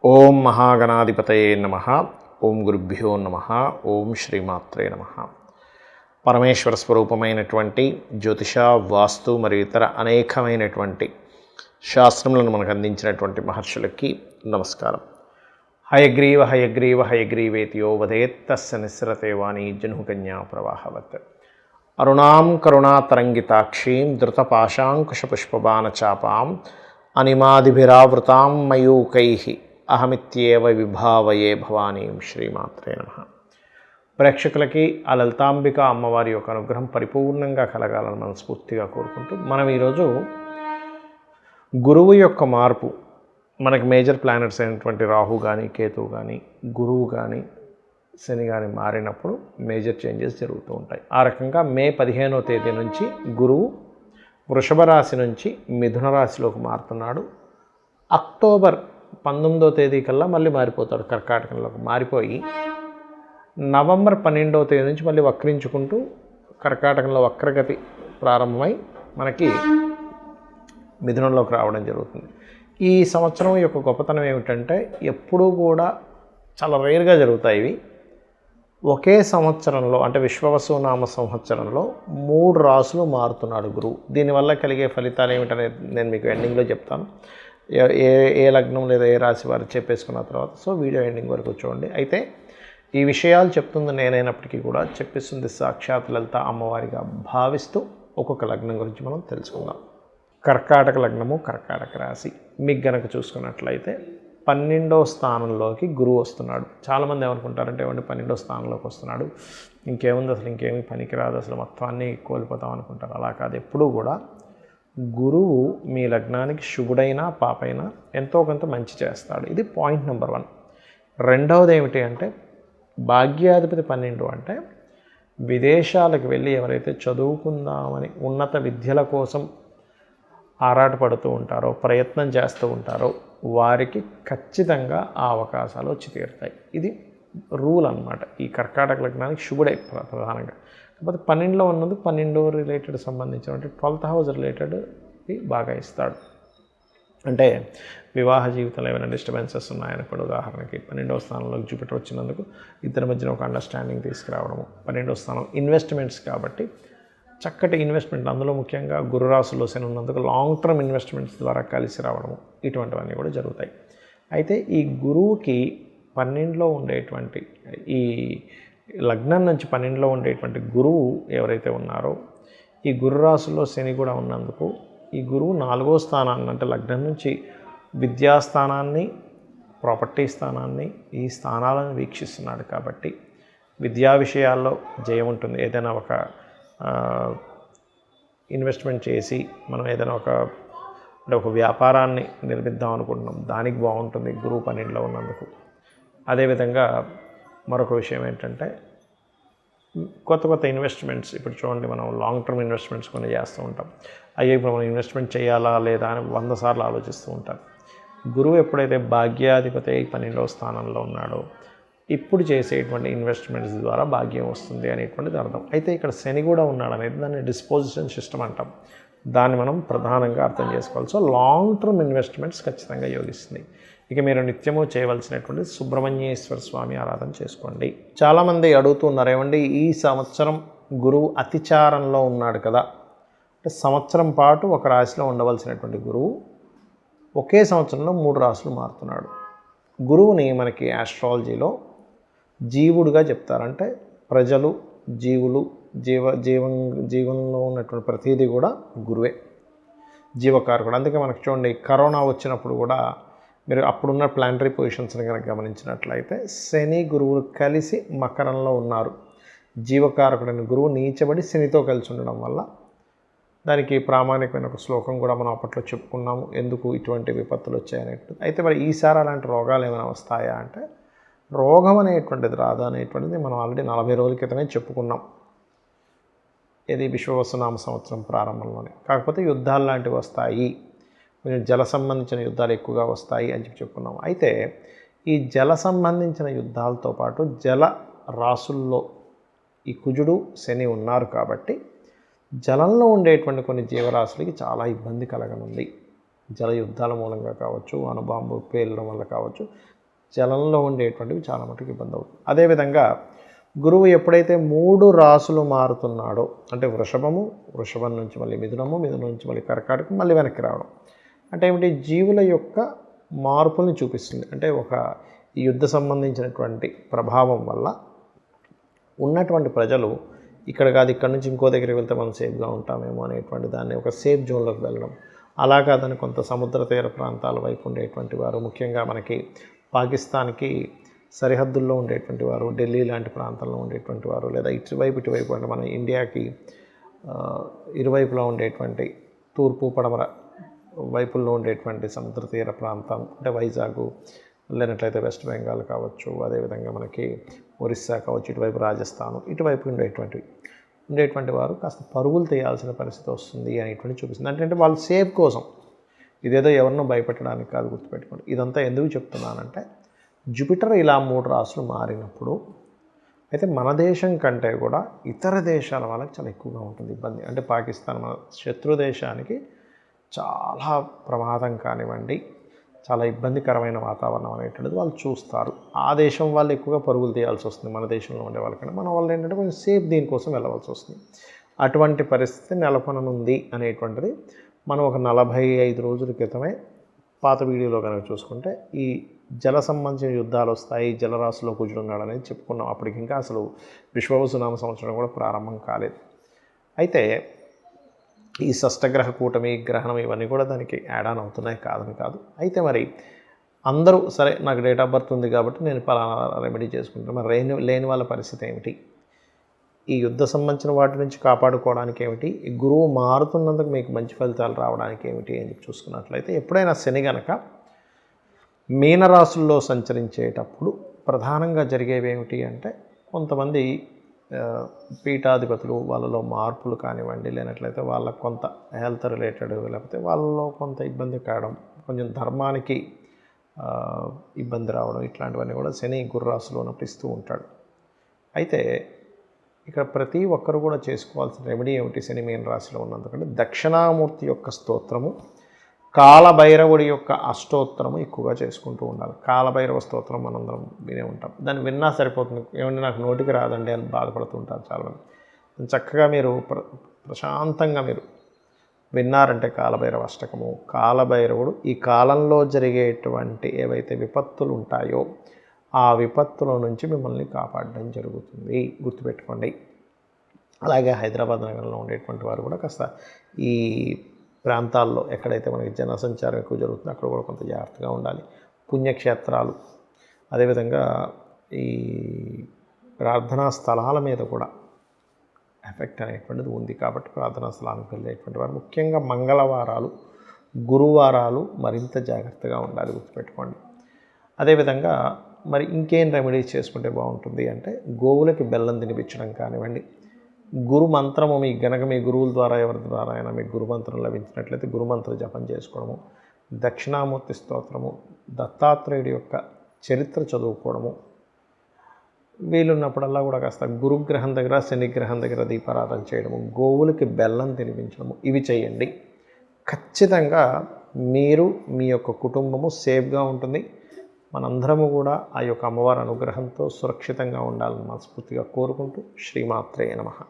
ఓం మహాగణాధిపతయే నమః. ఓం గురుభ్యో నమః. ఓం శ్రీమాత్రే నమః. పరమేశ్వర స్వరూపమైనటువంటి జ్యోతిష, వాస్తు మరియు ఇతర అనేకమైనటువంటి శాస్త్రములను మనకు అందించినటువంటి మహర్షులకి నమస్కారం. హయగ్రీవ హయగ్రీవ హయగ్రీవేతియో వదేత్తస్య నిస్సరతే వాణి జనుకన్యా ప్రవాహవత్. అరుణాం కరుణాతరంగితాక్షీం ధృతపాశాంకుశపుష్పబాణచాపాం అనిమాదిభిరావృతాం మయూకైః అహమిత్యేవ విభావయే భవానీం. శ్రీమాత్రే నమః. ప్రేక్షకులకి ఆ లలితాంబిక అమ్మవారి యొక్క అనుగ్రహం పరిపూర్ణంగా కలగాలని మనస్ఫూర్తిగా కోరుకుంటూ మనం ఈరోజు గురువు యొక్క మార్పు, మనకి మేజర్ ప్లానెట్స్ అయినటువంటి రాహు కానీ, కేతువు కానీ, గురువు కానీ, శని కానీ మారినప్పుడు మేజర్ చేంజెస్ జరుగుతూ ఉంటాయి. ఆ రకంగా మే 15వ తేదీ నుంచి గురువు వృషభ రాశి నుంచి మిథున రాశిలోకి మారుతున్నాడు. అక్టోబర్ 19వ తేదీ కల్లా మళ్ళీ మారిపోతాడు, కర్కాటకంలోకి మారిపోయి నవంబర్ 12వ తేదీ నుంచి మళ్ళీ వక్రించుకుంటూ కర్కాటకంలో వక్రగతి ప్రారంభమై మనకి మిథునంలోకి రావడం జరుగుతుంది. ఈ సంవత్సరం యొక్క గొప్పతనం ఏమిటంటే ఎప్పుడూ కూడా చాలా రేర్గా జరుగుతాయి ఇవి. ఒకే సంవత్సరంలో అంటే విశ్వవసునామ సంవత్సరంలో 3 రాసులు మారుతున్నాడు గురువు. దీనివల్ల కలిగే ఫలితాలు ఏమిటనేది నేను మీకు ఎండింగ్లో చెప్తాను. ఏ లగ్నం లేదా ఏ రాశి వారు చెప్పేసుకున్న తర్వాత సో వీడియో ఎండింగ్ వరకు చూడండి. అయితే ఈ విషయాలు చెప్తుంది నేనైనప్పటికీ కూడా చెప్పిస్తుంది సాక్షాత్ లలిత అమ్మవారిగా భావిస్తూ ఒక్కొక్క లగ్నం గురించి మనం తెలుసుకుందాం. కర్కాటక లగ్నము, కర్కాటక రాశి. మీకు గనక చూసుకున్నట్లయితే 12వ స్థానంలోకి గురువు వస్తున్నాడు. చాలామంది ఏమనుకుంటారంటే ఏమంటే 12వ స్థానంలోకి వస్తున్నాడు, ఇంకేముంది, అసలు ఇంకేమీ పనికిరాదు, అసలు మొత్తం అన్నీ కోల్పోతాం అనుకుంటారు. అలా కాదు. ఎప్పుడూ కూడా గురువు మీ లగ్నానికి శుభుడైనా పాపైనా ఎంతో కొంత మంచి చేస్తాడు. ఇది పాయింట్ నెంబర్ 1. రెండవది ఏమిటి అంటే భాగ్యాధిపతి 12 అంటే విదేశాలకు వెళ్ళి ఎవరైతే చదువుకుందామని ఉన్నత విద్యల కోసం ఆరాటపడుతూ ఉంటారో, ప్రయత్నం చేస్తూ ఉంటారో వారికి ఖచ్చితంగా ఆ అవకాశాలు వచ్చి తీరుతాయి. ఇది రూల్ అన్నమాట. ఈ కర్కాటక లగ్నానికి శుభుడే ప్రధానంగా. కాకపోతే 12లో ఉన్నందుకు 12 రిలేటెడ్ సంబంధించినటువంటి 12th హౌస్ రిలేటెడ్ బాగా ఇస్తాడు. అంటే వివాహ జీవితంలో ఏమైనా డిస్టర్బెన్సెస్ ఉన్నాయనుకోండి, ఉదాహరణకి 12వ స్థానంలోకి జూపిటర్ వచ్చినందుకు ఇద్దరి మధ్యన ఒక అండర్స్టాండింగ్ తీసుకురావడము. 12వ స్థానం ఇన్వెస్ట్మెంట్స్ కాబట్టి చక్కటి ఇన్వెస్ట్మెంట్, అందులో ముఖ్యంగా గురు రాశిలో శని ఉన్నందుకు లాంగ్ టర్మ్ ఇన్వెస్ట్మెంట్స్ ద్వారా కలిసి రావడము, ఇటువంటివన్నీ కూడా జరుగుతాయి. అయితే ఈ గురువుకి 12లో ఉండేటువంటి ఈ లగ్నం నుంచి 12లో ఉండేటువంటి గురువు ఎవరైతే ఉన్నారో ఈ గురు రాశిలో శని కూడా ఉన్నందుకు ఈ గురువు 4వ స్థానాన్ని అంటే లగ్నం నుంచి విద్యాస్థానాన్ని, ప్రాపర్టీ స్థానాన్ని, ఈ స్థానాలను వీక్షిస్తున్నాడు. కాబట్టి విద్యా విషయాల్లో జయం ఉంటుంది. ఏదైనా ఒక ఇన్వెస్ట్మెంట్ చేసి మనం ఏదైనా ఒక వ్యాపారాన్ని నిర్మిద్దాం అనుకుంటున్నాం, దానికి బాగుంటుంది గురువు 12లో ఉన్నందుకు. అదేవిధంగా మరొక విషయం ఏంటంటే కొత్త ఇన్వెస్ట్మెంట్స్, ఇప్పుడు చూడండి మనం లాంగ్ టర్మ్ ఇన్వెస్ట్మెంట్స్ కొన్ని చేస్తూ ఉంటాం. అయ్యో ఇప్పుడు మనం ఇన్వెస్ట్మెంట్ చేయాలా లేదా అని 100 సార్లు ఆలోచిస్తూ ఉంటాం. గురువు ఎప్పుడైతే భాగ్యాధిపతి 12వ స్థానంలో ఉన్నాడో ఇప్పుడు చేసేటువంటి ఇన్వెస్ట్మెంట్స్ ద్వారా భాగ్యం వస్తుంది అనేటువంటిది అర్థం. అయితే ఇక్కడ శని కూడా ఉన్నాడు అనేది దాన్ని డిస్పోజిషన్ సిస్టమ్ అంటాం. దాన్ని మనం ప్రధానంగా అర్థం చేసుకోవాలి. సో లాంగ్ టర్మ్ ఇన్వెస్ట్మెంట్స్ ఖచ్చితంగా యోగిస్తుంది. ఇక మీరు నిత్యము చేయవలసినటువంటి సుబ్రహ్మణ్యేశ్వర స్వామి ఆరాధన చేసుకోండి. చాలామంది అడుగుతున్నారు, ఏమండి ఈ సంవత్సరం గురువు అతిచారంలో ఉన్నాడు కదా, అంటే సంవత్సరం పాటు ఒక రాశిలో ఉండవలసినటువంటి గురువు ఒకే సంవత్సరంలో 3 రాశులు మారుతున్నాడు. గురువుని మనకి ఆస్ట్రాలజీలో జీవుడుగా చెప్తారంటే ప్రజలు, జీవులు, జీవనంలో ఉన్నటువంటి ప్రతిదీ కూడా గురువే, జీవకారకుడు. అందుకే మనకు చూడండి కరోనా వచ్చినప్పుడు కూడా మీరు అప్పుడున్న ప్లానటరీ పొజిషన్స్ని కనుక గమనించినట్లయితే శని గురువులు కలిసి మకరంలో ఉన్నారు. జీవకారకుడైన గురువు నీచబడి శనితో కలిసి ఉండడం వల్ల దానికి ప్రామాణికమైన ఒక శ్లోకం కూడా మనం అప్పట్లో చెప్పుకున్నాము, ఎందుకు ఇటువంటి విపత్తులు వచ్చాయనేది. అయితే మరి ఈసారి అలాంటి రోగాలు ఏమైనా వస్తాయా అంటే రోగం అనేటువంటిది రాదు అనేటువంటిది మనం ఆల్రెడీ 40 రోజుల క్రితమే చెప్పుకున్నాం. ఇది విశ్వవసునామ సంవత్సరం ప్రారంభంలోనే. కాకపోతే యుద్ధాలు లాంటివి వస్తాయి, కొంచెం జల సంబంధించిన యుద్ధాలు ఎక్కువగా వస్తాయి అని చెప్పుకున్నాం. అయితే ఈ జల సంబంధించిన యుద్ధాలతో పాటు జల రాసుల్లో ఈ కుజుడు శని ఉన్నారు కాబట్టి జలంలో ఉండేటువంటి కొన్ని జీవరాశులకి చాలా ఇబ్బంది కలగనుంది. జల యుద్ధాల మూలంగా కావచ్చు, అణుబాంబు పేలడం వల్ల కావచ్చు, జలంలో ఉండేటువంటివి చాలా మటుకు ఇబ్బంది అవుతుంది. అదేవిధంగా గురువు ఎప్పుడైతే 3 రాసులు మారుతున్నాడో, అంటే వృషభం నుంచి మళ్ళీ మిథునము నుంచి మళ్ళీ కర్కాటకం, మళ్ళీ వెనక్కి రావడం అంటే ఏమిటి, జీవుల యొక్క మార్పుల్ని చూపిస్తుంది. అంటే ఒక ఈ యుద్ధ సంబంధించినటువంటి ప్రభావం వల్ల ఉన్నటువంటి ప్రజలు ఇక్కడ కాదు, ఇక్కడ నుంచి ఇంకో దగ్గరికి వెళ్తే మనం సేఫ్గా ఉంటామేమో అనేటువంటి దాన్ని ఒక సేఫ్ జోన్లోకి వెళ్ళడం, అలా కాదని కొంత సముద్ర తీర ప్రాంతాల వైపు ఉండేటువంటి వారు, ముఖ్యంగా మనకి పాకిస్తాన్కి సరిహద్దుల్లో ఉండేటువంటి వారు, ఢిల్లీ లాంటి ప్రాంతాల్లో ఉండేటువంటి వారు, లేదా ఇటువైపు అంటే మన ఇండియాకి ఇరువైపులా ఉండేటువంటి తూర్పు పడమర వైపుల్లో ఉండేటువంటి సముద్ర తీర ప్రాంతం అంటే వైజాగ్, లేనట్లయితే వెస్ట్ బెంగాల్ కావచ్చు, అదేవిధంగా మనకి ఒరిస్సా కావచ్చు, ఇటువైపు రాజస్థాన్, ఇటువైపు ఉండేటువంటి వారు కాస్త పరుగులు తీయాల్సిన పరిస్థితి వస్తుంది అనేటువంటి చూపిస్తుంది. అంటే వాళ్ళు సేఫ్ కోసం, ఇదేదో ఎవరినో భయపెట్టడానికి కాదు, గుర్తుపెట్టుకోండి. ఇదంతా ఎందుకు చెప్తున్నానంటే జూపిటర్ ఇలా 3 రాసులు మారినప్పుడు అయితే మన దేశం కంటే కూడా ఇతర దేశాల వాళ్ళకి చాలా ఎక్కువగా ఉంటుంది ఇబ్బంది. అంటే పాకిస్తాన్ మన శత్రు దేశానికి చాలా ప్రమాదం కానివ్వండి, చాలా ఇబ్బందికరమైన వాతావరణం అనేటువంటిది వాళ్ళు చూస్తారు. ఆ దేశం వాళ్ళు ఎక్కువగా పరుగులు తీయాల్సి వస్తుంది మన దేశంలో ఉండే వాళ్ళకంటే. మన వాళ్ళు ఏంటంటే కొంచెం సేఫ్ దీనికోసం వెళ్ళవలసి వస్తుంది. అటువంటి పరిస్థితి నెలకొననుంది అనేటువంటిది మనం ఒక 45 రోజుల క్రితమే పాత వీడియోలో కనుక చూసుకుంటే ఈ జల సంబంధించిన యుద్ధాలు వస్తాయి, జలరాశిలో కుజుడున్నాడు అనేది చెప్పుకున్నాం. అప్పటికి ఇంకా అసలు విశ్వవసునామ సంవత్సరం కూడా ప్రారంభం కాలేదు. అయితే ఈ షష్టగ్రహ కూటమి, గ్రహణం ఇవన్నీ కూడా దానికి యాడ్ ఆన్ అవుతున్నాయి, కాదని కాదు. అయితే మరి అందరూ సరే నాకు డేట్ ఆఫ్ బర్త్ ఉంది కాబట్టి నేను పలానా రెమెడీ చేసుకుంటాను, మరి లేని వాళ్ళ పరిస్థితి ఏమిటి, ఈ యుద్ధ సంబంధించిన వాటి నుంచి కాపాడుకోవడానికి ఏమిటి, ఈ గురువు మారుతున్నందుకు మీకు మంచి ఫలితాలు రావడానికి ఏమిటి అని చూసుకున్నట్లయితే, ఎప్పుడైనా శని గనక మీనరాశుల్లో సంచరించేటప్పుడు ప్రధానంగా జరిగేవి ఏమిటి అంటే, కొంతమంది పీఠాధిపతులు వాళ్ళలో మార్పులు కానివ్వండి, లేనట్లయితే వాళ్ళకు కొంత హెల్త్ రిలేటెడ్, లేకపోతే వాళ్ళలో కొంత ఇబ్బంది కావడం, కొంచెం ధర్మానికి ఇబ్బంది రావడం, ఇట్లాంటివన్నీ కూడా శని గుర్రాశిలో ఉన్నప్పుడు ఇస్తూ ఉంటాడు. అయితే ఇక్కడ ప్రతి ఒక్కరు కూడా చేసుకోవాల్సిన రెమెడీ ఏమిటి శని మీన రాశిలో ఉన్నందుకంటే, దక్షిణామూర్తి యొక్క స్తోత్రము, కాలభైరవుడి యొక్క అష్టోత్తరము ఎక్కువగా చేసుకుంటూ ఉండాలి. కాలభైరవ స్తోత్రం మనందరం వినే ఉంటాం, దాన్ని విన్నా సరిపోతుంది. ఏమంటే నాకు నోటికి రాదండి అని బాధపడుతూ ఉంటారు చాలామంది. చక్కగా మీరు ప్రశాంతంగా మీరు విన్నారంటే కాలభైరవ అష్టకము, కాలభైరవుడు ఈ కాలంలో జరిగేటువంటి ఏవైతే విపత్తులు ఉంటాయో ఆ విపత్తుల నుంచి మిమ్మల్ని కాపాడడం జరుగుతుంది, గుర్తుపెట్టుకోండి. అలాగే హైదరాబాద్ నగరంలో ఉండేటువంటి వారు కూడా కాస్త ఈ ప్రాంతాల్లో ఎక్కడైతే మనకి జనసంచారం ఎక్కువ జరుగుతుందో అక్కడ కూడా కొంత జాగ్రత్తగా ఉండాలి. పుణ్యక్షేత్రాలు, అదేవిధంగా ఈ ప్రార్థనా స్థలాల మీద కూడా ఎఫెక్ట్ అనేటువంటిది ఉంది కాబట్టి ప్రార్థనా స్థలానికి వెళ్ళేటువంటి వారు ముఖ్యంగా మంగళవారాలు, గురువారాలు మరింత జాగ్రత్తగా ఉండాలి, గుర్తుపెట్టుకోండి. అదేవిధంగా మరి ఇంకేం రెమెడీస్ చేసుకుంటే బాగుంటుంది అంటే, గోవులకి బెల్లం తినిపించడం కానివ్వండి, గురు మంత్రము మీ గనక మీ గురువుల ద్వారా ఎవరి ద్వారా అయినా మీకు గురుమంత్రం లభించినట్లయితే గురుమంత్ర జపం చేసుకోవడము, దక్షిణామూర్తి స్తోత్రము, దత్తాత్రేయుడి యొక్క చరిత్ర చదువుకోవడము, వీలున్నప్పుడల్లా కూడా కాస్త గురుగ్రహం దగ్గర శనిగ్రహం దగ్గర దీపారాధన చేయడము, గోవులకి బెల్లం తినిపించడము, ఇవి చేయండి. ఖచ్చితంగా మీరు మీ యొక్క కుటుంబము సేఫ్గా ఉంటుంది. మనందరము కూడా ఆ యొక్క అమ్మవారి అనుగ్రహంతో సురక్షితంగా ఉండాలని మనస్ఫూర్తిగా కోరుకుంటూ శ్రీమాత్రే నమః.